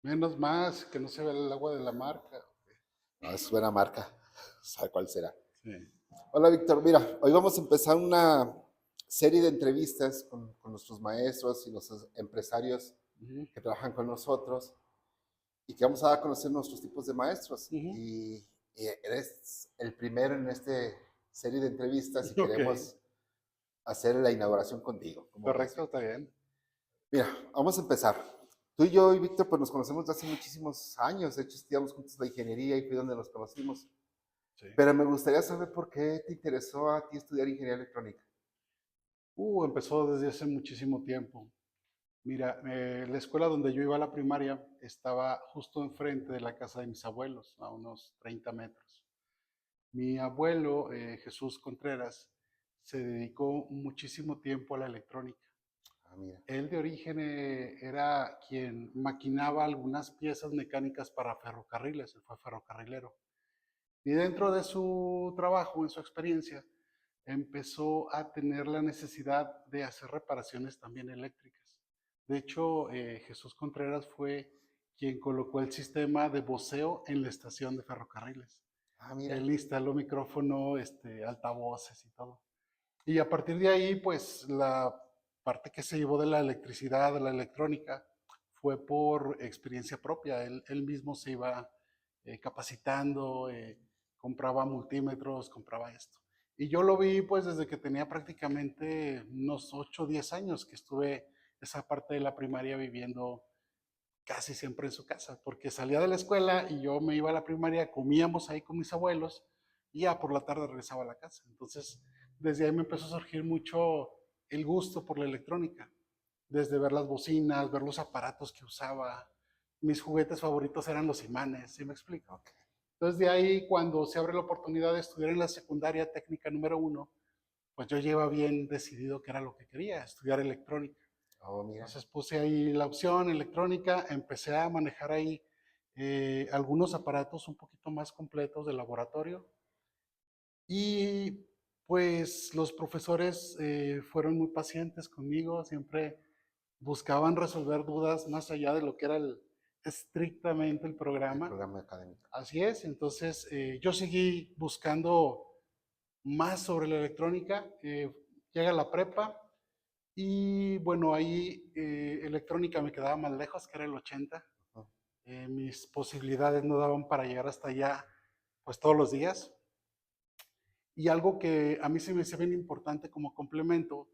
Menos más, que no se vea el agua de la marca. No, es buena marca. ¿Sabe cuál será? Sí. Hola, Víctor. Mira, hoy vamos a empezar una serie de entrevistas con nuestros maestros y los empresarios Ujú, que trabajan con nosotros y que vamos a dar a conocer nuestros tipos de maestros. ujú. Y eres el primero en esta serie de entrevistas y Ok, queremos hacer la inauguración contigo. ¿Cómo ves, correcto, está Víctor? bien. Mira, vamos a empezar. Tú y yo y Víctor, pues nos conocemos desde hace muchísimos años. De hecho, estudiamos juntos la ingeniería y fue donde nos conocimos. Sí. Pero me gustaría saber por qué te interesó a ti estudiar ingeniería electrónica. Empezó desde hace muchísimo tiempo. Mira, la escuela donde yo iba a la primaria estaba justo enfrente de la casa de mis abuelos, a unos 30 metros. Mi abuelo, Jesús Contreras, se dedicó muchísimo tiempo a la electrónica. Ah, mira. Él de origen era quien maquinaba algunas piezas mecánicas para ferrocarriles, él fue ferrocarrilero. Y dentro de su trabajo, en su experiencia, empezó a tener la necesidad de hacer reparaciones también eléctricas. De hecho, Jesús Contreras fue quien colocó el sistema de voceo en la estación de ferrocarriles. Ah, mira. Él instaló micrófono, altavoces y todo. Y a partir de ahí, pues la parte que se llevó de la electricidad, de la electrónica, fue por experiencia propia. Él mismo se iba capacitando, compraba multímetros, compraba esto. Y yo lo vi pues desde que tenía prácticamente unos 8 o 10 años que estuve esa parte de la primaria viviendo casi siempre en su casa, porque salía de la escuela y yo me iba a la primaria, comíamos ahí con mis abuelos y ya por la tarde regresaba a la casa. Entonces, desde ahí me empezó a surgir mucho el gusto por la electrónica, desde ver las bocinas, ver los aparatos que usaba. Mis juguetes favoritos eran los imanes, ¿sí me explico? Ok. Entonces, de ahí, cuando se abre la oportunidad de estudiar en la secundaria técnica número uno, pues yo lleva bien decidido que era lo que quería, estudiar electrónica. Oh, mira. Entonces puse ahí la opción electrónica, empecé a manejar ahí algunos aparatos un poquito más completos de laboratorio y pues los profesores fueron muy pacientes conmigo, siempre buscaban resolver dudas más allá de lo que era estrictamente el El programa. programa académico. Así es, entonces yo seguí buscando más sobre la electrónica, llega la prepa y bueno, ahí electrónica me quedaba más lejos, que era el 80. Ujú. Mis posibilidades no daban para llegar hasta allá, pues todos los días. Y algo que a mí se me hace bien importante como complemento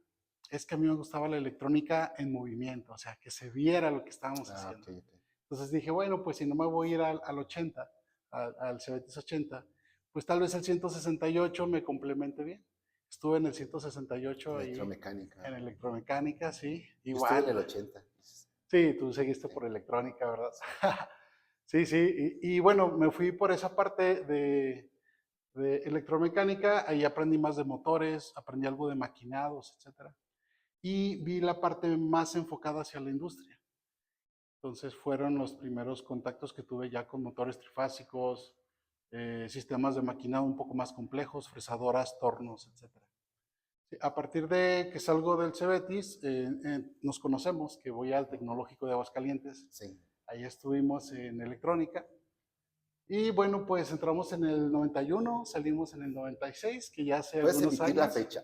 es que a mí me gustaba la electrónica en movimiento, o sea, que se viera lo que estábamos Ah, ok, haciendo. ok. Entonces dije, bueno, pues si no me voy a ir al 80, al CBTS 80, pues tal vez el 168 me complemente bien. Estuve en el 168 ahí Electromecánica. en electromecánica, sí, Yo estuve en igual. el 80. Sí, tú seguiste Sí, por electrónica, ¿verdad? sí. Sí, sí, y bueno, me fui por esa parte de electromecánica, ahí aprendí más de motores, aprendí algo de maquinados, etcétera. Y vi la parte más enfocada hacia la industria. Entonces fueron los primeros contactos que tuve ya con motores trifásicos, sistemas de maquinado un poco más complejos, fresadoras, tornos, etcétera. Sí, a partir de que salgo del Cebetis, nos conocemos, que voy al Ujú. Tecnológico de Aguascalientes. Sí. Ahí estuvimos en electrónica. Y bueno, pues entramos en el 91, salimos en el 96, que ya hace Puedes algunos emitir la años. fecha.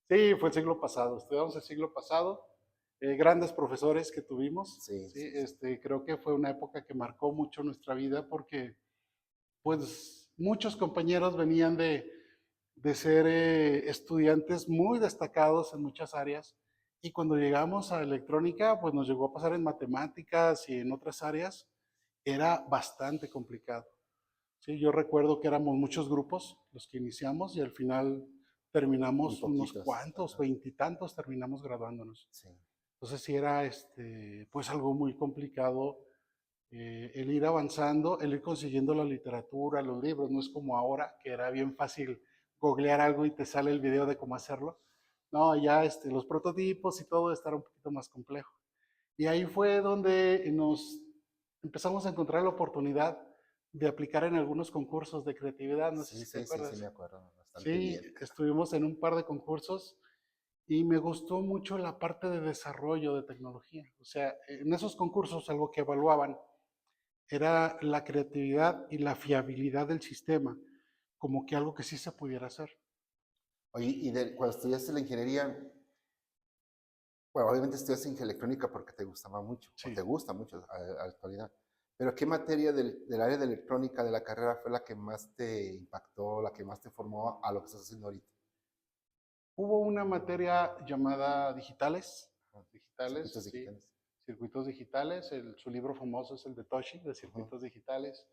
Sí, fue el siglo pasado, estudiamos el siglo pasado. Grandes profesores que tuvimos. Sí, Sí, sí, sí. creo que fue una época que marcó mucho nuestra vida porque pues muchos compañeros venían de ser estudiantes muy destacados en muchas áreas y cuando llegamos a electrónica, pues nos llegó a pasar en matemáticas y en otras áreas, era bastante complicado. Sí, yo recuerdo que éramos muchos grupos los que iniciamos y al final Muy terminamos unos poquitos. cuantos, Ajá. veintitantos terminamos graduándonos. Sí. Entonces sí era pues algo muy complicado el ir avanzando, el ir consiguiendo la literatura, los libros, no es como ahora, que era bien fácil googlear algo y te sale el video de cómo hacerlo. No, ya los prototipos y todo estará un poquito más complejo. Y ahí fue donde nos empezamos a encontrar la oportunidad de aplicar en algunos concursos de creatividad, no sé Sí, si te sí, sí, sí, acuerdas. me acuerdo bastante Sí, bien. estuvimos en un par de concursos y me gustó mucho la parte de desarrollo de tecnología. O sea, en esos concursos algo que evaluaban era la creatividad y la fiabilidad del sistema, como que algo que sí se pudiera hacer. Oye, cuando estudiaste la ingeniería, bueno, obviamente estudiaste ingeniería electrónica porque te gustaba mucho, o Sí. te gusta mucho a la actualidad. Pero ¿qué materia del área de electrónica de la carrera fue la que más te impactó, la que más te formó a lo que estás haciendo ahorita? Hubo una materia llamada digitales, Ajá. digitales, Circuitos sí, digitales. circuitos digitales. Su libro famoso es el de Toshi, de Ajá. circuitos digitales.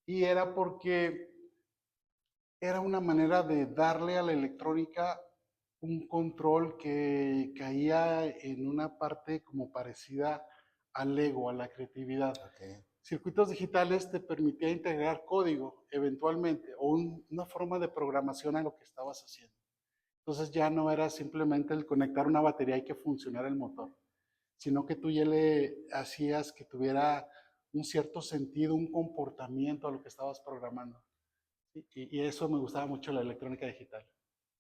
Y era porque era una manera de darle a la electrónica un control que caía en una parte como parecida al ego, a la creatividad. Ok. Circuitos digitales te permitía integrar código eventualmente o una forma de programación a lo que estabas haciendo. Entonces ya no era simplemente el conectar una batería y que funcionara el motor, sino que tú ya le hacías que tuviera un cierto sentido, un comportamiento a lo que estabas programando. Y eso me gustaba mucho la electrónica digital.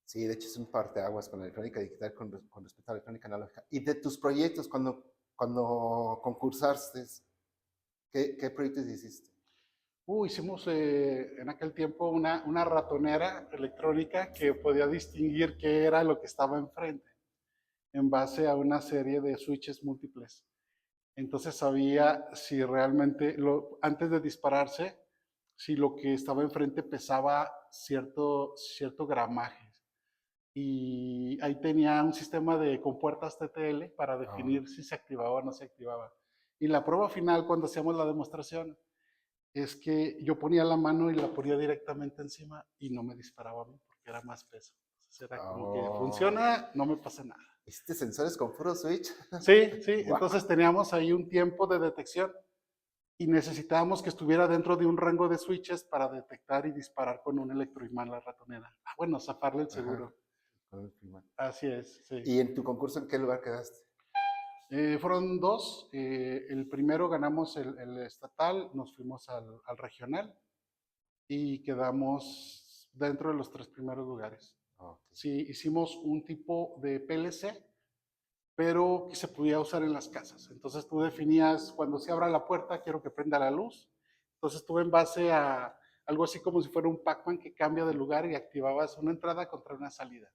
Sí, de hecho es un parteaguas con la electrónica digital con respecto a la electrónica analógica. Y de tus proyectos, cuando concursaste, ¿qué proyectos hiciste? Hicimos en aquel tiempo una ratonera electrónica que podía distinguir qué era lo que estaba enfrente en base a una serie de switches múltiples. Entonces sabía si realmente, antes de dispararse, si lo que estaba enfrente pesaba cierto gramaje. Y ahí tenía un sistema de compuertas TTL para Ah, definir si se activaba o no se activaba. Y la prueba final, cuando hacíamos la demostración, es que yo ponía la mano y la ponía directamente encima y no me disparaba a mí porque era más peso. Entonces era como que oh. funciona, no me pasa nada. ¿Hiciste sensores con puro switch? Sí, sí, Guau. entonces teníamos ahí un tiempo de detección y necesitábamos que estuviera dentro de un rango de switches para detectar y disparar con un electroimán la ratonera. Bueno, zafarle el Ajá, seguro. con el primario. Así es, sí. ¿Y en tu concurso en qué lugar quedaste? Fueron dos. El primero ganamos el estatal, nos fuimos al regional y quedamos dentro de los tres primeros lugares. Ok. Sí, hicimos un tipo de PLC, pero que se podía usar en las casas. Entonces tú definías, cuando se abra la puerta, quiero que prenda la luz. Entonces tú en base a algo así como si fuera un Pac-Man que cambia de lugar y activabas una entrada contra una salida.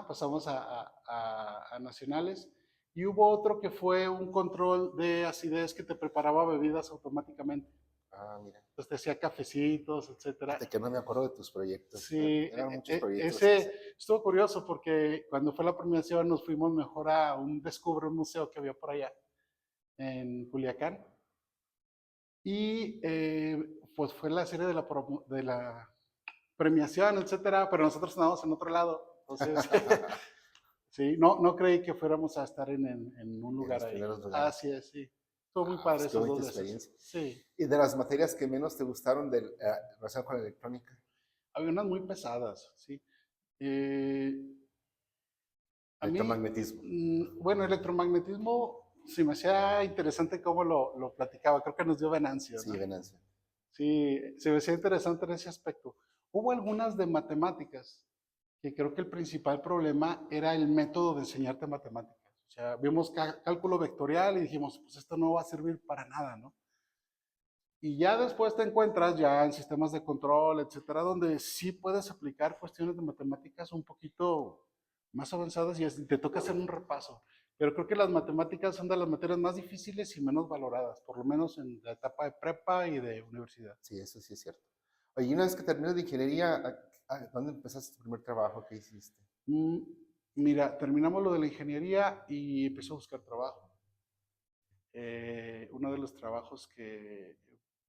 Pasamos a nacionales. Y hubo otro que fue un control de acidez que te preparaba bebidas automáticamente. Ah, mira. Entonces te hacía cafecitos, etcétera. Fíjate que no me acuerdo de tus proyectos. Sí, Eran muchos proyectos que ese estuvo curioso porque cuando fue la premiación nos fuimos mejor a un museo que había por allá en Culiacán. Y pues fue la serie de la premiación, etcétera, pero nosotros estábamos en otro lado. Entonces, sí, no creí que fuéramos a estar en un en lugar los ahí. primeros lugares. Así es, sí. Estuvo muy Ah, padre pues qué esas bonita dos veces. experiencia. Sí, ¿Y de las materias que menos te gustaron de relación con la electrónica? había unas muy pesadas, sí. Eh, a mí, Electromagnetismo. bueno, electromagnetismo se me hacía interesante cómo lo platicaba. Creo que nos dio Venancio, Sí, ¿no? Venancio. Sí, se me hacía interesante en ese aspecto. Hubo algunas de matemáticas que creo que el principal problema era el método de enseñarte matemáticas. O sea, vimos cálculo vectorial y dijimos, pues esto no va a servir para nada, ¿no? Y ya después te encuentras ya en sistemas de control, etcétera, donde sí puedes aplicar cuestiones de matemáticas un poquito más avanzadas y te toca hacer un repaso. Pero creo que las matemáticas son de las materias más difíciles y menos valoradas, por lo menos en la etapa de prepa y de universidad. Sí, eso sí es cierto. Oye, y una vez que terminas de ingeniería, ¿dónde empezaste tu primer trabajo? ¿Qué hiciste? Mm, Mira, terminamos lo de la ingeniería y empecé a buscar trabajo. Uno de los trabajos que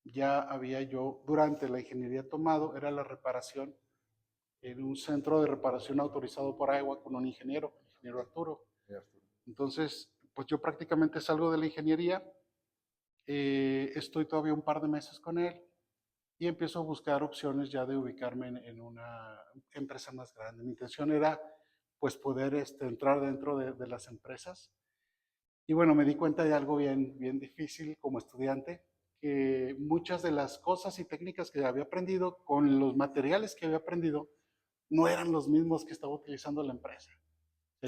ya había yo durante la ingeniería tomado era la reparación en un centro de reparación autorizado por agua con un ingeniero, el ingeniero Ok, Arturo. Arturo. Entonces, pues yo prácticamente salgo de la ingeniería, estoy todavía un par de meses con él y empiezo a buscar opciones ya de ubicarme en una empresa más grande. Mi intención era pues poder entrar dentro de las empresas. Y bueno, me di cuenta de algo bien difícil como estudiante, que muchas de las cosas y técnicas que había aprendido con los materiales que había aprendido no eran los mismos que estaba utilizando la empresa.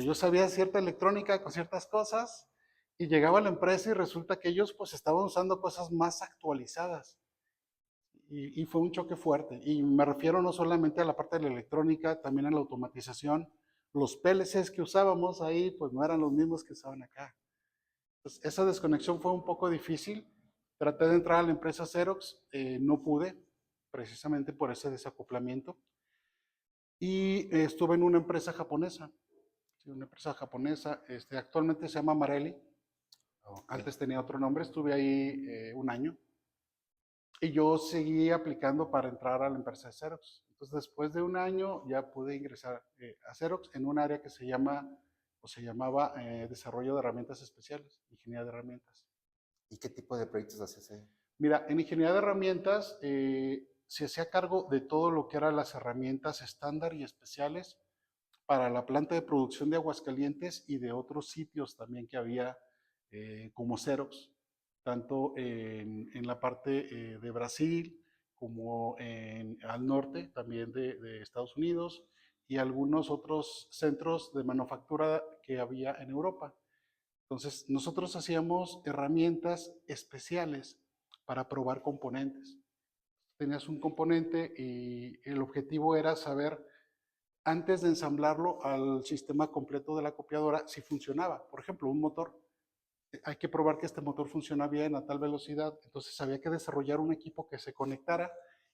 Yo sabía cierta electrónica con ciertas cosas y llegaba a la empresa y resulta que ellos pues estaban usando cosas más actualizadas. Y fue un choque fuerte. Y me refiero no solamente a la parte de la electrónica, también a la automatización. Los PLCs que usábamos ahí, pues no eran los mismos que usaban acá. Entonces, esa desconexión fue un poco difícil. Traté de entrar a la empresa Xerox, no pude, precisamente por ese desacoplamiento. Y estuve en una empresa japonesa, sí, una empresa japonesa, actualmente se llama Marelli. Ok. Antes tenía otro nombre, estuve ahí un año. Y yo seguí aplicando para entrar a la empresa de Xerox. Entonces, después de un año ya pude ingresar a Xerox en un área que se llama o se llamaba Desarrollo de Herramientas Especiales, Ingeniería de Herramientas. ¿Y qué tipo de proyectos hacías ahí? Mira, en Ingeniería de Herramientas se hacía cargo de todo lo que eran las herramientas estándar y especiales para la planta de producción de Aguascalientes y de otros sitios también que había como Xerox, tanto en la parte de Brasil como al norte también de Estados Unidos y algunos otros centros de manufactura que había en Europa. Entonces, nosotros hacíamos herramientas especiales para probar componentes. Tenías un componente y el objetivo era saber antes de ensamblarlo al sistema completo de la copiadora si funcionaba. Por ejemplo, un motor. Hay que probar que este motor funciona bien a tal velocidad. Entonces había que desarrollar un equipo que se conectara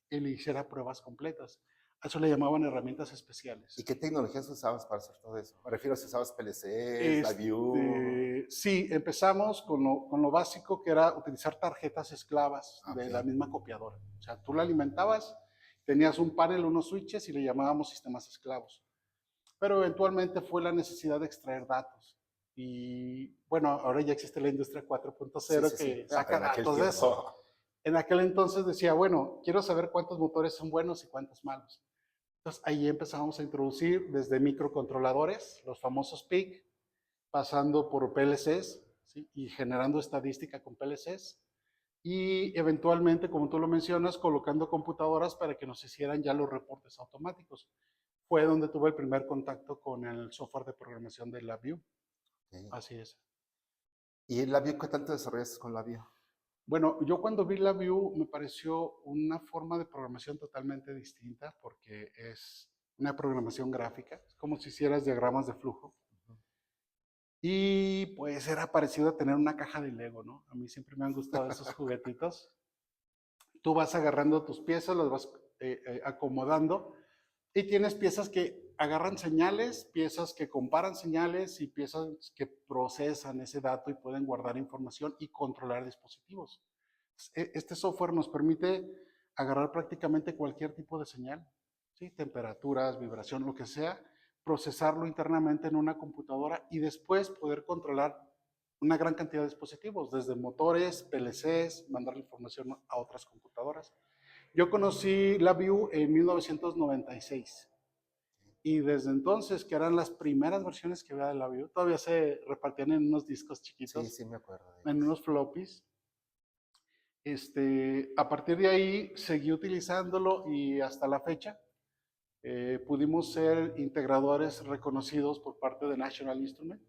y le hiciera pruebas completas. A eso le llamaban herramientas ¿Y especiales. qué tecnologías usabas para hacer todo eso? Me refiero a si usabas PLCs, la View. Sí, empezamos con lo básico que era utilizar tarjetas esclavas Ok. de la misma copiadora. O sea, tú la alimentabas, tenías un panel, unos switches y le llamábamos sistemas esclavos. Pero eventualmente fue la necesidad de extraer datos. Y bueno, ahora ya existe la industria Sí, 4.0 sí, sí. que Ah, pero saca en aquel datos de eso. tiempo. En aquel entonces decía, bueno, quiero saber cuántos motores son buenos y cuántos malos. Entonces ahí empezamos a introducir desde microcontroladores, los famosos PIC, pasando por PLCs, ¿sí? Y generando estadística con PLCs. Y eventualmente, como tú lo mencionas, colocando computadoras para que nos hicieran ya los reportes automáticos. Fue donde tuve el primer contacto con el software de programación de LabVIEW. Ok. Así es. ¿Y la View qué tanto desarrollaste con la View? Bueno, yo cuando vi LabVIEW me pareció una forma de programación totalmente distinta porque es una programación gráfica, es como si hicieras diagramas de flujo. Y pues era parecido a tener una caja de Lego, ¿no? A mí siempre me han gustado esos juguetitos. Tú vas agarrando tus piezas, las vas acomodando y tienes piezas que agarran señales, piezas que comparan señales y piezas que procesan ese dato y pueden guardar información y controlar dispositivos. Este software nos permite agarrar prácticamente cualquier tipo de señal, ¿sí? Temperaturas, vibración, lo que sea, procesarlo internamente en una computadora y después poder controlar una gran cantidad de dispositivos, desde motores, PLCs, mandar la información a otras computadoras. Yo conocí LabVIEW en 1996 y desde entonces, que eran las primeras versiones que había de LabVIEW, todavía se repartían en unos discos Sí, chiquitos, sí, me acuerdo de en ellos. unos floppies. A partir de ahí seguí utilizándolo y hasta la fecha pudimos ser integradores reconocidos por parte de National Instrument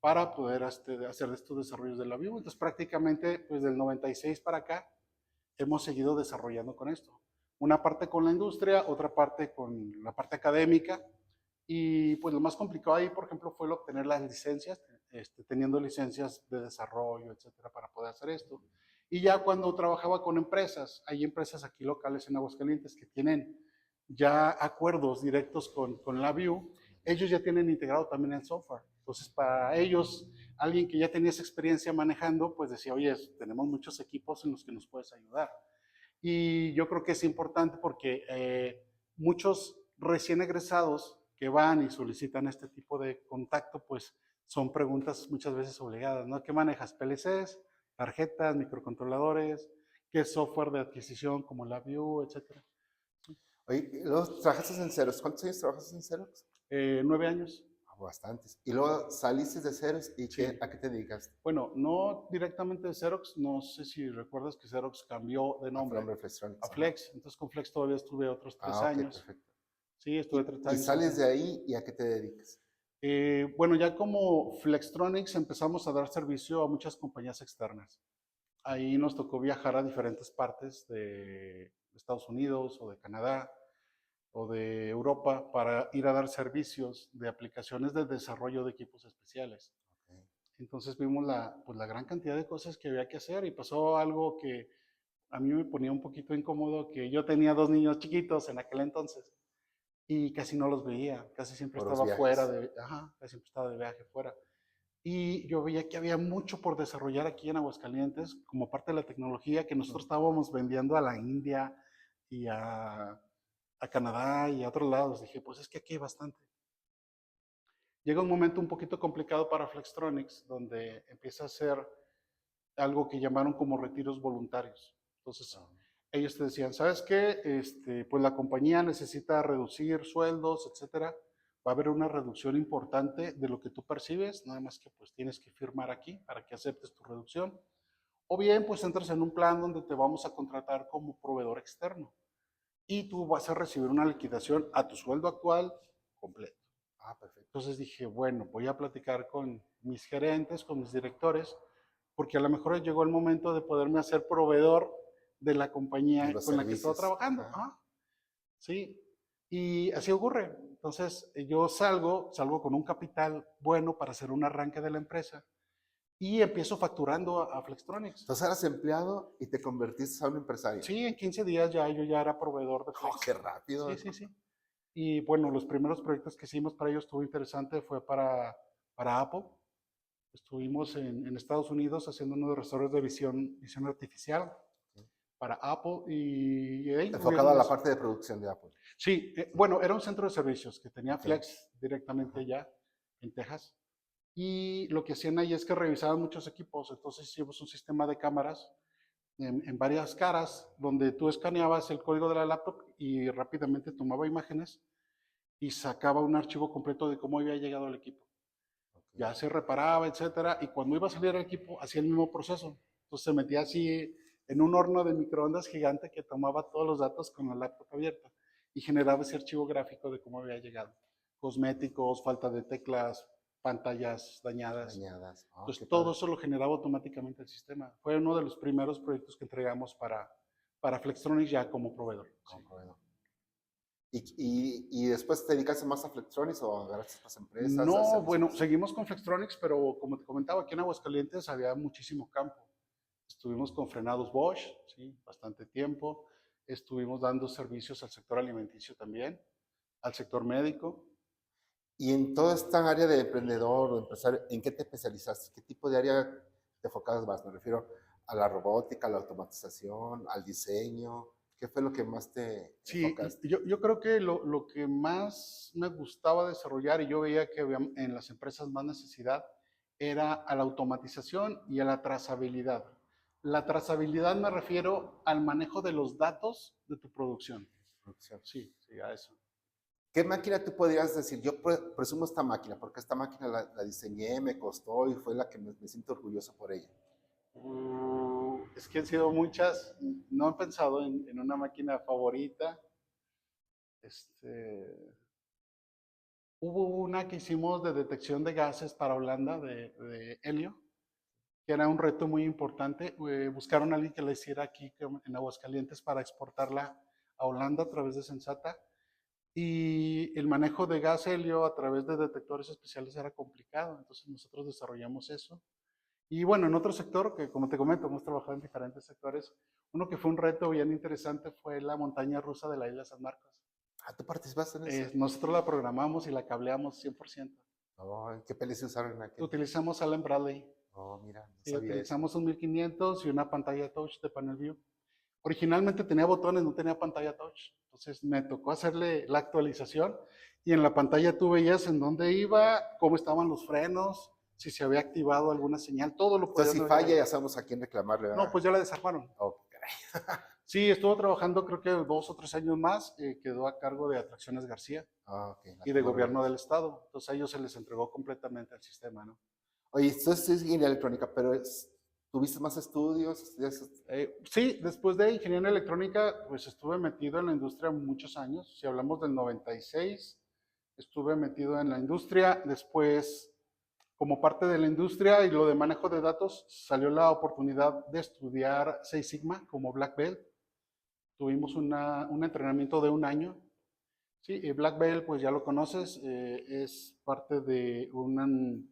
para poder hacer estos desarrollos de LabVIEW. Entonces prácticamente pues del 96 para acá hemos seguido desarrollando con esto. Una parte con la industria, otra parte con la parte académica. Y pues lo más complicado ahí, por ejemplo, fue el obtener las licencias, teniendo licencias de desarrollo, etcétera, para poder hacer esto. Y ya cuando trabajaba con empresas, hay empresas aquí locales en Aguascalientes que tienen ya acuerdos directos con LabVIEW, ellos ya tienen integrado también el software. Entonces, para ellos, alguien que ya tenía esa experiencia manejando, pues decía, oye, tenemos muchos equipos en los que nos puedes ayudar. Y yo creo que es importante porque muchos recién egresados que van y solicitan este tipo de contacto, pues son preguntas muchas veces obligadas, ¿no? ¿Qué manejas? ¿PLCs, tarjetas, microcontroladores? ¿Qué software de adquisición como LabVIEW, etcétera? Oye, y luego trabajaste en Xerox. ¿Cuántos años trabajaste en Xerox? 9 años, Ah, bastantes. Y luego saliste de Xerox y sí. ¿a qué te dedicaste? Bueno, no directamente de Xerox, no sé si recuerdas que Xerox cambió de A nombre nombre de a Flextronics, ajá. Flex, entonces con Flex todavía estuve otros tres Ah, ok, años. perfecto. Sí, estuve tres Y años sales trabajando. de ahí y ¿a qué te dedicas? Bueno, ya como Flextronics empezamos a dar servicio a muchas compañías externas. Ahí nos tocó viajar a diferentes partes de Estados Unidos o de Canadá o de Europa para ir a dar servicios de aplicaciones de desarrollo de equipos especiales. Ok. Entonces vimos pues, la gran cantidad de cosas que había que hacer y pasó algo que a mí me ponía un poquito incómodo, que yo tenía dos niños chiquitos en aquel entonces y casi no los veía, casi siempre Por los estaba fuera viajes. casi siempre estaba de viaje fuera. Y yo veía que había mucho por desarrollar aquí en Aguascalientes como parte de la tecnología que nosotros estábamos vendiendo a la India y a Canadá y a otros lados. Dije, pues es que aquí hay bastante. Llega un momento un poquito complicado para Flextronics, donde empieza a ser algo que llamaron como retiros voluntarios. Entonces, Ah, ellos te decían, ¿sabes qué? Pues la compañía necesita reducir sueldos, etcétera. Va a haber una reducción importante de lo que tú percibes, nada más que pues tienes que firmar aquí para que aceptes tu reducción. O bien, pues entras en un plan donde te vamos a contratar como proveedor externo y tú vas a recibir una liquidación a tu sueldo actual completo. perfecto. Entonces dije, bueno, voy a platicar con mis gerentes, con mis directores, porque a lo mejor llegó el momento de poderme hacer proveedor de la De compañía los con la que estaba servicios. trabajando. Ajá. ¿Ah? Sí, y así ocurre. Entonces yo salgo con un capital bueno para hacer un arranque de la empresa y empiezo facturando a Flextronics. Entonces eras empleado y te convertiste a un empresario. Sí, en 15 días ya yo ya era proveedor de Oh, qué Flex. Sí, rápido. sí, sí. Y bueno, los primeros proyectos que hicimos para ellos estuvo interesante, fue para Apple. Estuvimos en Estados Unidos haciendo uno de los restauradores de visión artificial para Apple y ahí Enfocado a hubieron la más. parte de producción de Apple. Sí, bueno, era un centro de servicios que tenía Ok. Flex directamente Ajá. allá en Texas. Y lo que hacían ahí es que revisaban muchos equipos. Entonces hicimos un sistema de cámaras en varias caras donde tú escaneabas el código de la laptop y rápidamente tomaba imágenes y sacaba un archivo completo de cómo había llegado el equipo. Ok. Ya se reparaba, etcétera, y cuando iba a salir el equipo hacía el mismo proceso. Entonces se metía así en un horno de microondas gigante que tomaba todos los datos con la laptop abierta y generaba ese archivo gráfico de cómo había llegado. Cosméticos, falta de teclas, pantallas dañadas. Dañadas. Oh, qué Entonces todo padre. eso lo generaba automáticamente el sistema. Fue uno de los primeros proyectos que entregamos para Flextronics ya como proveedor. Sí. Como proveedor. ¿Y después te dedicaste más a Flextronics o agarraste otras empresas a No, servicio bueno, especial? seguimos con Flextronics, pero como te comentaba, aquí en Aguascalientes había muchísimo campo. Estuvimos con frenados Bosch, ¿sí? Bastante tiempo. Estuvimos dando servicios al sector alimenticio también, al sector médico. Y en toda esta área de emprendedor o empresario, ¿en qué te especializaste? ¿Qué tipo de área te enfocabas más? Me refiero a la robótica, a la automatización, al diseño. ¿Qué fue lo que más te Sí, enfocaste? yo creo que lo que más me gustaba desarrollar y yo veía que había en las empresas más necesidad era a la automatización y a la trazabilidad. La trazabilidad me refiero al manejo de los datos de tu producción. Producción. Sí, sí, a eso. ¿Qué máquina tú podrías decir? Yo presumo esta máquina, porque esta máquina la diseñé, me costó y fue la que me siento orgulloso por ella. Es que han sido muchas. No he pensado en una máquina favorita. Este, Hubo una que hicimos de detección de gases para Holanda, de helio, que era un reto muy importante. Buscaron a alguien que la hiciera aquí en Aguascalientes para exportarla a Holanda a través de Sensata. Y el manejo de gas helio a través de detectores especiales era complicado. Entonces nosotros desarrollamos eso. Y bueno, en otro sector, que como te comento, hemos trabajado en diferentes sectores, uno que fue un reto bien interesante fue la montaña rusa de la isla San Marcos. Ah, ¿tú participaste en eso? Nosotros la programamos y la cableamos 100%. Oh, ¿qué pelis usaron en aquel? Utilizamos Allen Bradley. Oh, mira, no Sí, sabía eso. utilizamos un 1500 y una pantalla touch de panel view. Originalmente tenía botones, no tenía pantalla touch. Entonces me tocó hacerle la actualización y en la pantalla tú veías en dónde iba, cómo estaban los frenos, si se había activado alguna señal, todo lo Entonces, podías si ver falla, ahí. ya sabemos a quién reclamarle, No, ¿verdad? pues ya la desarmaron. Oh, caray. Sí, estuvo trabajando creo que 2 o 3 años más, quedó a cargo de Atracciones García Ah, ok, la y de tengo gobierno revuelta. del estado. Entonces a ellos se les entregó completamente el sistema, ¿no? Oye, entonces es ingeniería electrónica, pero ¿tuviste más estudios? Sí, después de ingeniería electrónica, pues estuve metido en la industria muchos años. Si hablamos del 96, estuve metido en la industria, después como parte de la industria y lo de manejo de datos, salió la oportunidad de estudiar Six Sigma como Black Belt. Tuvimos un entrenamiento de un año. Sí, Black Belt, pues ya lo conoces, es parte de un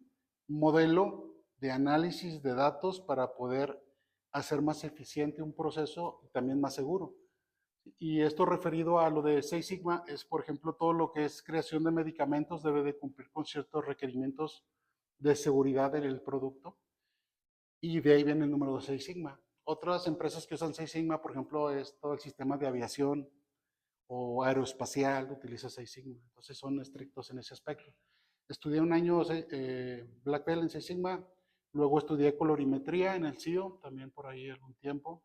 modelo de análisis de datos para poder hacer más eficiente un proceso y también más seguro. Y esto referido a lo de Six Sigma es, por ejemplo, todo lo que es creación de medicamentos debe de cumplir con ciertos requerimientos de seguridad del producto y de ahí viene el número de Six Sigma. Otras empresas que usan Six Sigma, por ejemplo, es todo el sistema de aviación o aeroespacial, utiliza Six Sigma. Entonces son estrictos en ese aspecto. Estudié un año Black Belt en Six Sigma, luego estudié colorimetría en el CIO, también por ahí algún tiempo.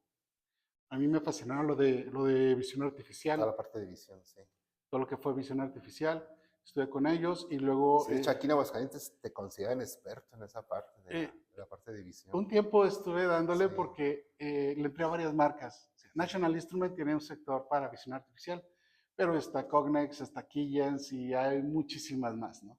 A mí me fascinaba lo de visión Toda artificial, la parte de visión, sí. todo lo que fue visión artificial. Estudié con ellos y luego Sí, de hecho, aquí en Aguascalientes te consideran experto en esa parte eh, de la parte de visión. un tiempo estuve dándole Sí, porque le entré a varias marcas. National Instrument tiene un sector para visión artificial, pero está Cognex, está Keyence y hay muchísimas más, ¿no?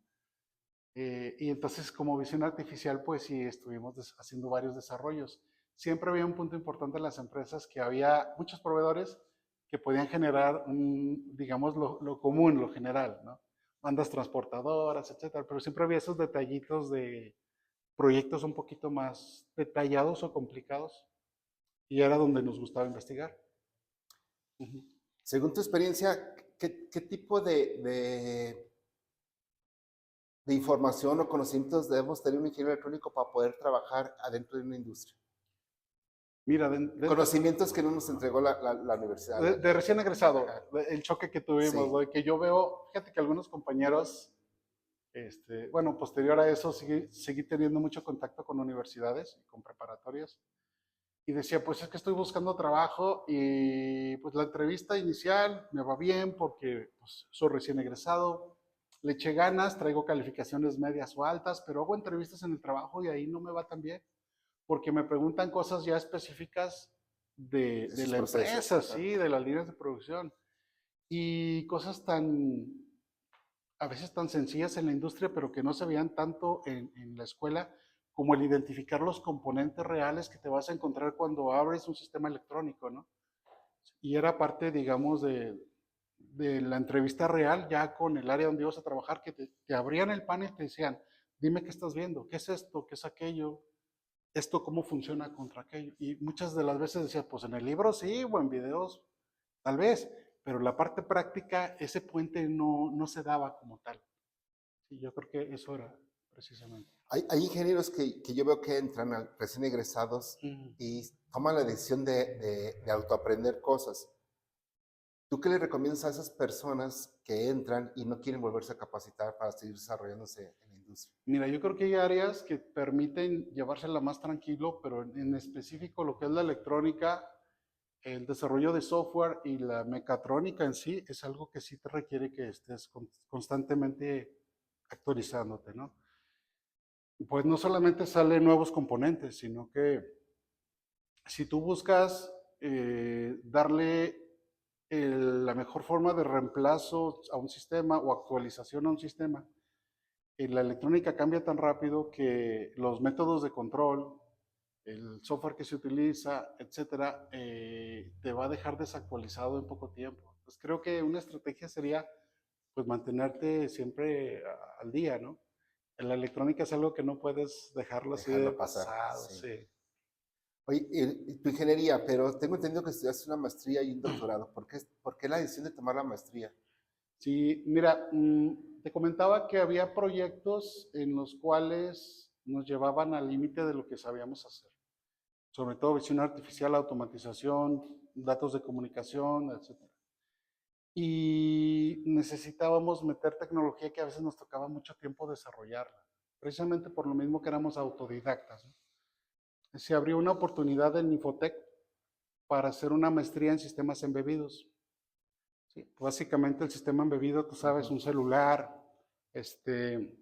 Y entonces como visión artificial, pues sí, estuvimos haciendo varios desarrollos. Siempre había un punto importante en las empresas que había muchos proveedores que podían generar, digamos, lo común, lo general, ¿no? Bandas transportadoras, etcétera, pero siempre había esos detallitos de proyectos un poquito más detallados o complicados y era donde nos gustaba investigar. Ujú. según tu experiencia, ¿qué tipo de información o conocimientos debemos tener un ingeniero electrónico para poder trabajar adentro de una industria? Mira, Conocimientos que no nos entregó la universidad. de recién egresado, Ajá. el choque que tuvimos, Sí, ¿no? Y que yo veo, fíjate que algunos compañeros, bueno, posterior a eso, seguí teniendo mucho contacto con universidades y con preparatorias. Y decía, pues es que estoy buscando trabajo y pues la entrevista inicial me va bien porque pues, soy recién egresado, le eché ganas, traigo calificaciones medias o altas, pero hago entrevistas en el trabajo y ahí no me va tan bien porque me preguntan cosas ya específicas de esos la procesos. empresa, Ajá. sí, de las líneas de producción y cosas a veces tan sencillas en la industria, pero que no se veían tanto en la escuela, como el identificar los componentes reales que te vas a encontrar cuando abres un sistema electrónico, ¿no? Y era parte, digamos, de la entrevista real ya con el área donde ibas a trabajar, que te abrían el panel y te decían, dime qué estás viendo, qué es esto, qué es aquello, esto cómo funciona contra aquello. Y muchas de las veces decías, pues en el libro sí, o en videos, tal vez, pero la parte práctica, ese puente no se daba como tal. Sí, yo creo que eso era precisamente. Hay ingenieros que yo veo que entran recién egresados Ujú. y toman la decisión de autoaprender cosas. ¿Tú qué le recomiendas a esas personas que entran y no quieren volverse a capacitar para seguir desarrollándose en la industria? Mira, yo creo que hay áreas que permiten llevársela más tranquilo, pero en específico lo que es la electrónica, el desarrollo de software y la mecatrónica en sí es algo que sí te requiere que estés constantemente actualizándote, ¿no? Pues no solamente salen nuevos componentes, sino que si tú buscas darle la mejor forma de reemplazo a un sistema o actualización a un sistema, la electrónica cambia tan rápido que los métodos de control, el software que se utiliza, etcétera, te va a dejar desactualizado en poco tiempo. Pues creo que una estrategia sería pues mantenerte siempre al día, ¿no? La electrónica es algo que no puedes dejarlo así de Dejarlo pasar, pasado, sí. sí. Oye, y tu ingeniería, pero tengo entendido que estudiaste una maestría y un doctorado. ¿Por qué la decisión de tomar la maestría? Sí, mira, te comentaba que había proyectos en los cuales nos llevaban al límite de lo que sabíamos hacer, sobre todo visión artificial, automatización, datos de comunicación, etcétera. Y necesitábamos meter tecnología que a veces nos tocaba mucho tiempo desarrollarla, precisamente por lo mismo que éramos autodidactas, ¿no? Se abrió una oportunidad en Infotec para hacer una maestría en sistemas embebidos. Sí, básicamente el sistema embebido, tú sabes, Ujú. un celular, este,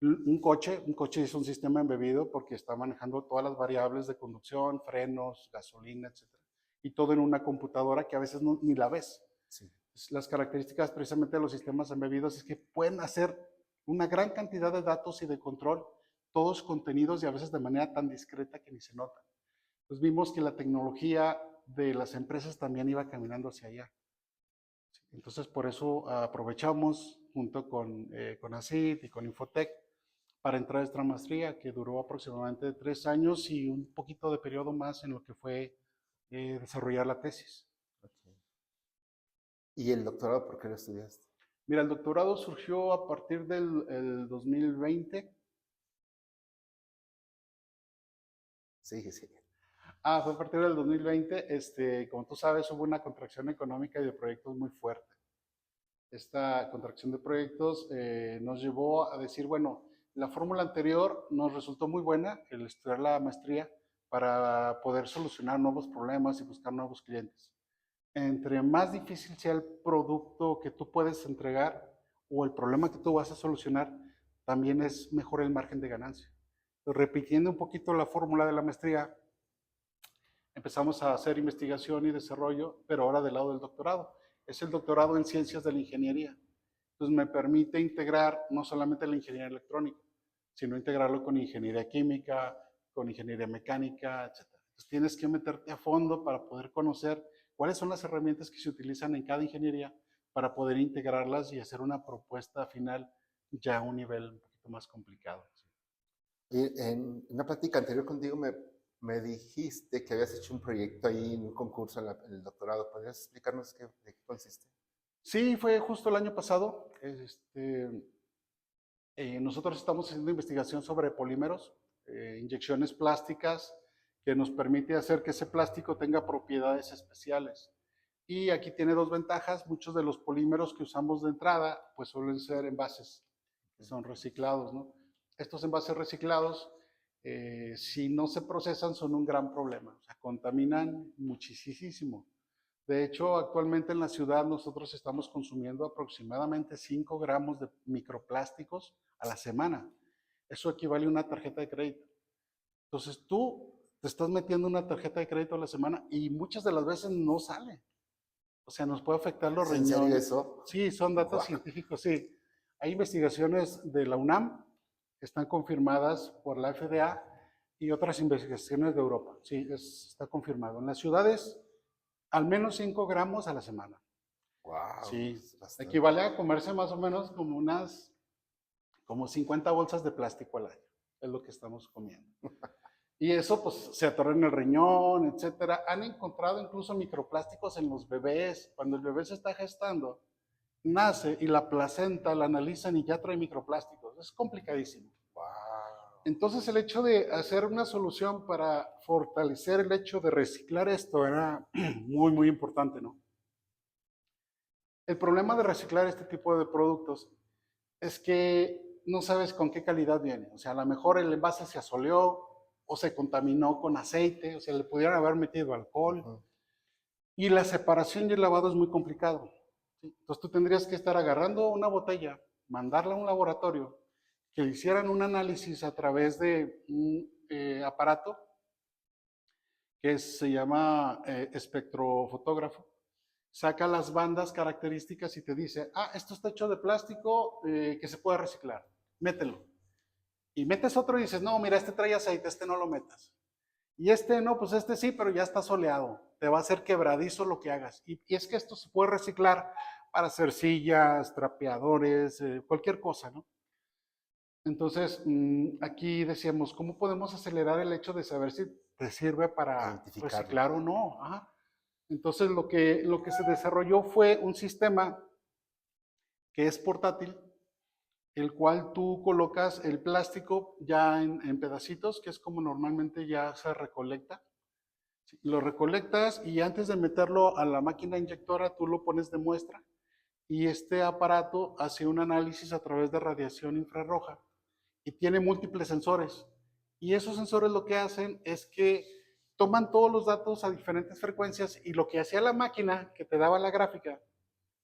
un coche es un sistema embebido porque está manejando todas las variables de conducción, frenos, gasolina, etcétera. Y todo en una computadora que a veces ni la ves. Sí. Las características precisamente de los sistemas embebidos es que pueden hacer una gran cantidad de datos y de control, todos contenidos y a veces de manera tan discreta que ni se nota. Pues vimos que la tecnología de las empresas también iba caminando hacia allá. Entonces, por eso aprovechamos junto con ACID y con Infotec para entrar a esta maestría que duró aproximadamente 3 años y un poquito de periodo más en lo que fue desarrollar la tesis. Okay. ¿Y el doctorado por qué lo estudiaste? Mira, el doctorado surgió a partir del 2020. Sí, sí. Fue a partir del 2020. Como tú sabes, hubo una contracción económica y de proyectos muy fuerte. Esta contracción de proyectos nos llevó a decir, bueno, la fórmula anterior nos resultó muy buena, el estudiar la maestría, para poder solucionar nuevos problemas y buscar nuevos clientes. Entre más difícil sea el producto que tú puedes entregar o el problema que tú vas a solucionar, también es mejor el margen de ganancia. Entonces, repitiendo un poquito la fórmula de la maestría, empezamos a hacer investigación y desarrollo, pero ahora del lado del doctorado. Es el doctorado en ciencias de la ingeniería. Entonces me permite integrar no solamente la ingeniería electrónica, sino integrarlo con ingeniería química, con ingeniería mecánica, etc. Entonces tienes que meterte a fondo para poder conocer cuáles son las herramientas que se utilizan en cada ingeniería para poder integrarlas y hacer una propuesta final ya a un nivel un poquito más complicado. Y en una plática anterior contigo me dijiste que habías hecho un proyecto ahí en un concurso en el doctorado. ¿Podrías explicarnos de qué consiste? Sí, fue justo el año pasado. Nosotros estamos haciendo investigación sobre polímeros, inyecciones plásticas, que nos permite hacer que ese plástico tenga propiedades especiales. Y aquí tiene dos ventajas. Muchos de los polímeros que usamos de entrada, pues suelen ser envases que son reciclados, ¿no? Estos envases reciclados, si no se procesan, son un gran problema. O sea, contaminan muchísimo. De hecho, actualmente en la ciudad nosotros estamos consumiendo aproximadamente 5 gramos de microplásticos a la semana. Eso equivale a una tarjeta de crédito. Entonces tú te estás metiendo una tarjeta de crédito a la semana y muchas de las veces no sale. O sea, nos puede afectar los ¿Es en serio riñones. eso? Sí, son datos Wow. científicos, sí. Hay investigaciones de la UNAM que están confirmadas por la FDA y otras investigaciones de Europa. Sí, está confirmado. En las ciudades, al menos 5 gramos a la semana. Wow, Sí, es bastante. equivale a comerse más o menos como 50 bolsas de plástico al año. Es lo que estamos comiendo. Y eso pues se atorra en el riñón, etcétera. Han encontrado incluso microplásticos en los bebés. Cuando el bebé se está gestando, nace y la placenta la analizan y ya trae microplásticos. Es complicadísimo. Wow. Entonces el hecho de hacer una solución para fortalecer el hecho de reciclar esto era muy importante, ¿no? El problema de reciclar este tipo de productos es que no sabes con qué calidad viene. O sea, a lo mejor el envase se asoleó o se contaminó con aceite, o sea, le pudieron haber metido alcohol. Uh-huh. Y la separación y el lavado es muy complicado. ¿Sí? Entonces tú tendrías que estar agarrando una botella, mandarla a un laboratorio, que le hicieran un análisis a través de un aparato que se llama espectrofotógrafo. Saca las bandas características y te dice, esto está hecho de plástico que se puede reciclar, mételo. Y metes otro y dices, no, mira, este trae aceite, este no lo metas. Y este no, pues este sí, pero ya está soleado. Te va a hacer quebradizo lo que hagas. Y es que esto se puede reciclar para hacer sillas, trapeadores, cualquier cosa, ¿no? Entonces, aquí decíamos, ¿cómo podemos acelerar el hecho de saber si te sirve para Identificarlo. reciclar o no? Ajá. Entonces, lo que se desarrolló fue un sistema que es portátil, el cual tú colocas el plástico ya en pedacitos, que es como normalmente ya se recolecta. Lo recolectas y antes de meterlo a la máquina inyectora, tú lo pones de muestra y este aparato hace un análisis a través de radiación infrarroja y tiene múltiples sensores. Y esos sensores lo que hacen es que toman todos los datos a diferentes frecuencias y lo que hacía la máquina que te daba la gráfica,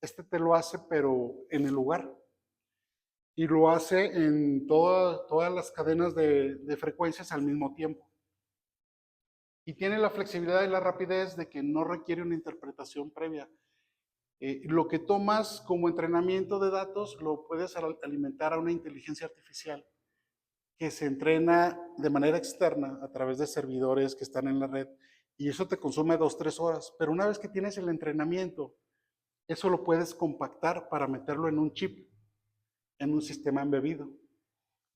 te lo hace pero en el lugar. Y lo hace en todas las cadenas de frecuencias al mismo tiempo. Y tiene la flexibilidad y la rapidez de que no requiere una interpretación previa. Lo que tomas como entrenamiento de datos lo puedes alimentar a una inteligencia artificial que se entrena de manera externa a través de servidores que están en la red y eso te consume 2, 3 horas. Pero una vez que tienes el entrenamiento, eso lo puedes compactar para meterlo en un chip, en un sistema embebido.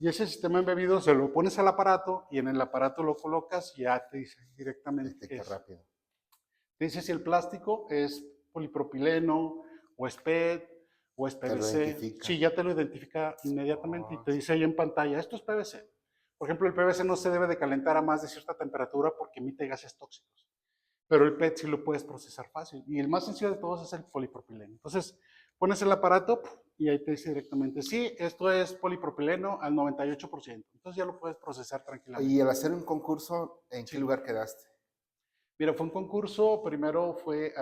Y ese sistema embebido se lo pones al aparato y en el aparato lo colocas y ya te dice directamente qué Detecta es. rápido. Te dice si el plástico es polipropileno o es PET o es Te lo PVC. identifica. Sí, ya te lo identifica inmediatamente y Oh, te dice ahí en pantalla, esto es PVC. Por ejemplo, el PVC no se debe de calentar a más de cierta temperatura porque emite gases tóxicos. Pero el PET sí lo puedes procesar fácil. Y el más sencillo de todos es el polipropileno. Entonces, pones el aparato y ahí te dice directamente, sí, esto es polipropileno al 98%. Entonces ya lo puedes procesar y tranquilamente. al hacer un concurso, ¿en qué Sí. lugar quedaste? Mira, fue un concurso, primero fue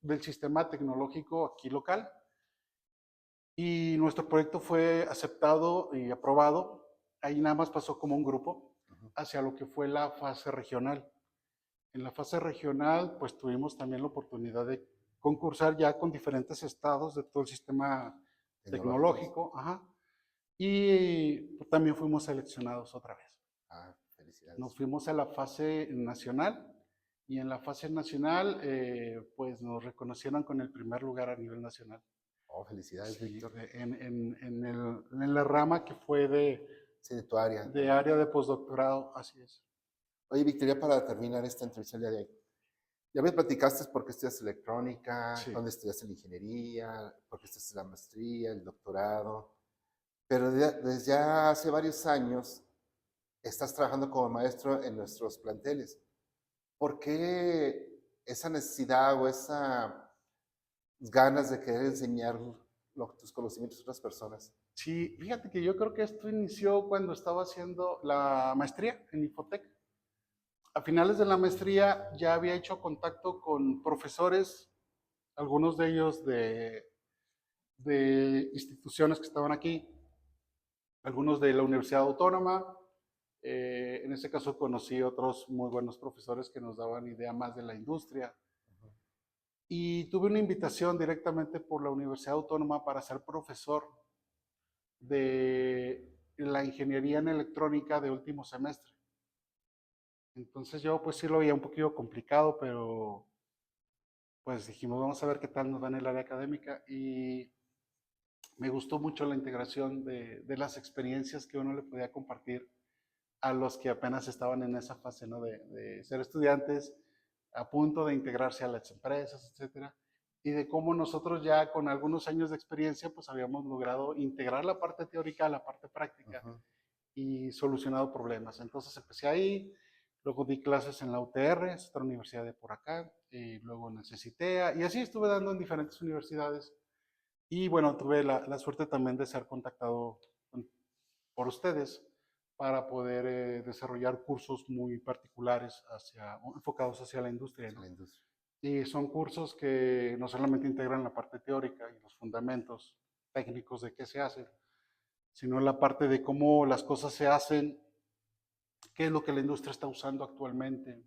del sistema tecnológico aquí local y nuestro proyecto fue aceptado y aprobado. Ahí nada más pasó como un grupo Ujú. hacia lo que fue la fase regional. En la fase regional, pues tuvimos también la oportunidad de concursar ya con diferentes estados de todo el sistema Tecnológicos. tecnológico, ajá, y pues, también fuimos seleccionados otra vez. Ah, felicidades. Nos fuimos a la fase nacional y en la fase nacional, pues nos reconocieron con el primer lugar a nivel nacional. Oh, felicidades, Sí, Víctor. en la rama que fue Sí, de tu área. de área de postdoctorado, así es. Oye, Víctor, ya para terminar esta entrevista el día de hoy, ya me platicaste por qué estudias electrónica, Sí, dónde estudiaste la ingeniería, por qué estudiaste la maestría, el doctorado, pero desde ya hace varios años estás trabajando como maestro en nuestros planteles. ¿Por qué esa necesidad o esas ganas de querer enseñar tus conocimientos a otras personas? sí, fíjate que yo creo que esto inició cuando estaba haciendo la maestría en Infotec. A finales de la maestría ya había hecho contacto con profesores, algunos de ellos de instituciones que estaban aquí, algunos de la Universidad Autónoma. En ese caso conocí otros muy buenos profesores que nos daban idea más de la industria. Y tuve una invitación directamente por la Universidad Autónoma para ser profesor de la ingeniería en electrónica de último semestre. Entonces yo pues sí lo veía un poquito complicado, pero pues dijimos, vamos a ver qué tal nos va en el área académica y me gustó mucho la integración de las experiencias que uno le podía compartir a los que apenas estaban en esa fase, ¿no? De ser estudiantes a punto de integrarse a las empresas, etcétera, y de cómo nosotros ya con algunos años de experiencia pues habíamos logrado integrar la parte teórica a la parte práctica Ujú. y solucionado problemas. Entonces empecé ahí, luego di clases en la UTR, es otra universidad de por acá, y luego en el CCTEA, y así estuve dando en diferentes universidades. Y bueno, tuve la suerte también de ser contactado por ustedes para poder desarrollar cursos muy particulares enfocados hacia la industria, A ¿no? la industria. Y son cursos que no solamente integran la parte teórica y los fundamentos técnicos de qué se hace, sino la parte de cómo las cosas se hacen, qué es lo que la industria está usando actualmente,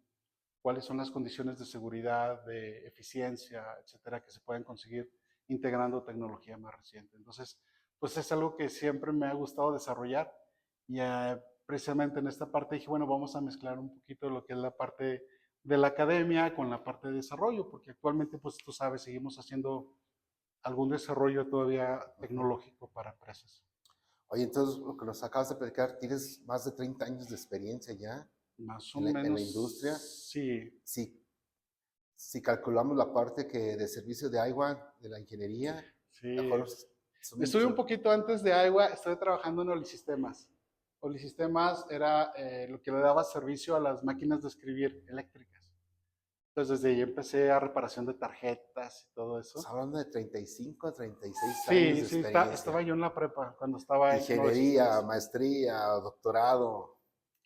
cuáles son las condiciones de seguridad, de eficiencia, etcétera, que se pueden conseguir integrando tecnología más reciente. Entonces, pues es algo que siempre me ha gustado desarrollar y precisamente en esta parte dije, bueno, vamos a mezclar un poquito lo que es la parte de la academia con la parte de desarrollo, porque actualmente, pues tú sabes, seguimos haciendo algún desarrollo todavía Ujú. tecnológico para empresas. Oye, entonces lo que nos acabas de platicar, tienes más de 30 años de experiencia ya Más o en la industria. menos, sí, Si, si calculamos la parte que de servicio de agua, de la ingeniería, sí. mejor son Estuve un mucho. poquito antes de Agua, estoy trabajando en Olisistemas. Olisistemas era lo que le daba servicio a las máquinas de escribir eléctricas. Entonces desde ahí empecé a reparación de tarjetas y todo Estamos eso. hablando de 35 a 36 años Sí, de sí, experiencia. estaba yo en la prepa cuando estaba en Ingeniería, Olisistemas. maestría, doctorado.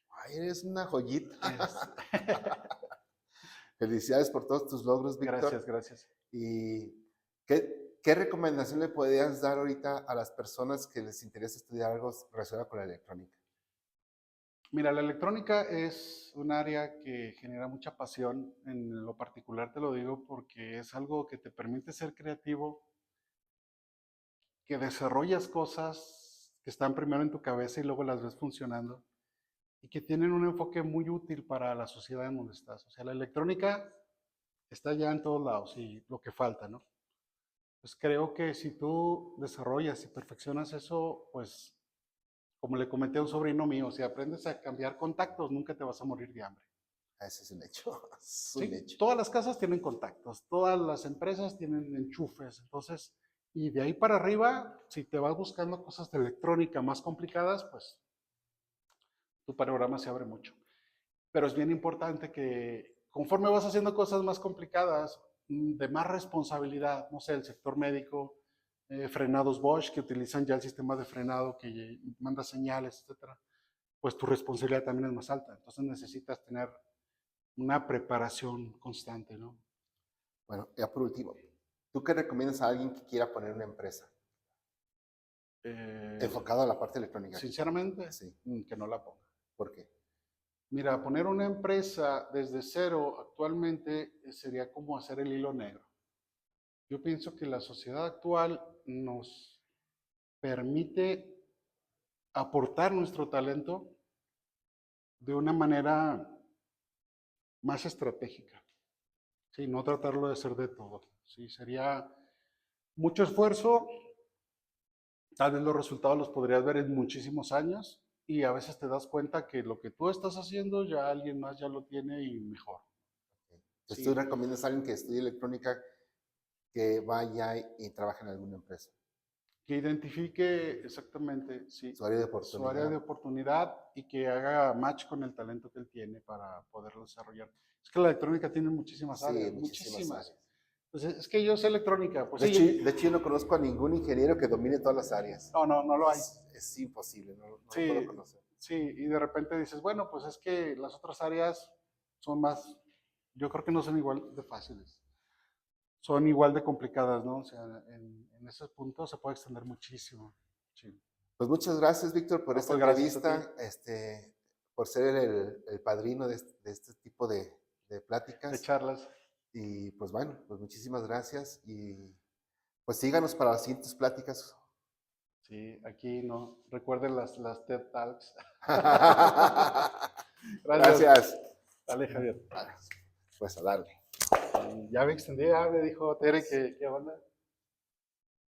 Ay, eres una joyita. Es- Felicidades por todos tus logros, Gracias, Víctor. gracias. ¿Y qué recomendación le podrías dar ahorita a las personas que les interesa estudiar algo relacionado con la electrónica? Mira, la electrónica es un área que genera mucha pasión. En lo particular te lo digo porque es algo que te permite ser creativo, que desarrollas cosas que están primero en tu cabeza y luego las ves funcionando y que tienen un enfoque muy útil para la sociedad en donde estás. O sea, la electrónica está ya en todos lados y lo que falta, ¿no? Pues creo que si tú desarrollas y perfeccionas eso, pues como le comenté a un sobrino mío, si aprendes a cambiar contactos, nunca te vas a morir de hambre. Ese es un hecho, es un Sí, hecho. todas las casas tienen contactos, todas las empresas tienen enchufes, entonces, y de ahí para arriba, si te vas buscando cosas de electrónica más complicadas, pues tu panorama se abre mucho. Pero es bien importante que conforme vas haciendo cosas más complicadas, de más responsabilidad, no sé, el sector médico, frenados Bosch, que utilizan ya el sistema de frenado que manda señales, etcétera, pues tu responsabilidad también es más alta. Entonces necesitas tener una preparación constante, ¿no? Bueno, ya por último, ¿tú qué recomiendas a alguien que quiera poner una empresa Eh, enfocado a la parte electrónica? Sinceramente, Sí, que no la ponga. ¿por qué? Mira, poner una empresa desde cero actualmente sería como hacer el hilo negro. Yo pienso que la sociedad actual nos permite aportar nuestro talento de una manera más estratégica, ¿sí? No tratarlo de hacer de todo, ¿sí? Sería mucho esfuerzo, tal vez los resultados los podrías ver en muchísimos años y a veces te das cuenta que lo que tú estás haciendo ya alguien más ya lo tiene y mejor, Entonces, ¿tú ¿sí? recomiendas a alguien que estudie electrónica que vaya y trabaje en alguna empresa? Que identifique exactamente, sí, Su área de su área de oportunidad. oportunidad y que haga match con el talento que él tiene para poderlo desarrollar. Es que la electrónica tiene muchísimas Sí, áreas, muchísimas muchísimas. áreas. Entonces, es que yo sé electrónica, pues De sí, hecho, yo no conozco a ningún ingeniero que domine todas las áreas. no, no, no lo hay. Es imposible, no lo puedo Sí, conocer. sí, y de repente dices, bueno, pues es que las otras áreas son más, yo creo que no son igual de fáciles, son igual de complicadas, ¿no? O sea, en esos puntos se puede extender muchísimo. Sí. Pues muchas gracias, Víctor, por No, esta pues gracias a ti, entrevista, por ser el padrino de este tipo de de pláticas. charlas. Y pues bueno, pues muchísimas gracias y pues síganos para las siguientes pláticas. Sí, aquí no. Recuerden las TED Talks. Gracias. Gracias. Dale, Javier. Pues a darle. Ya me extendí, ya me dijo Tere que onda.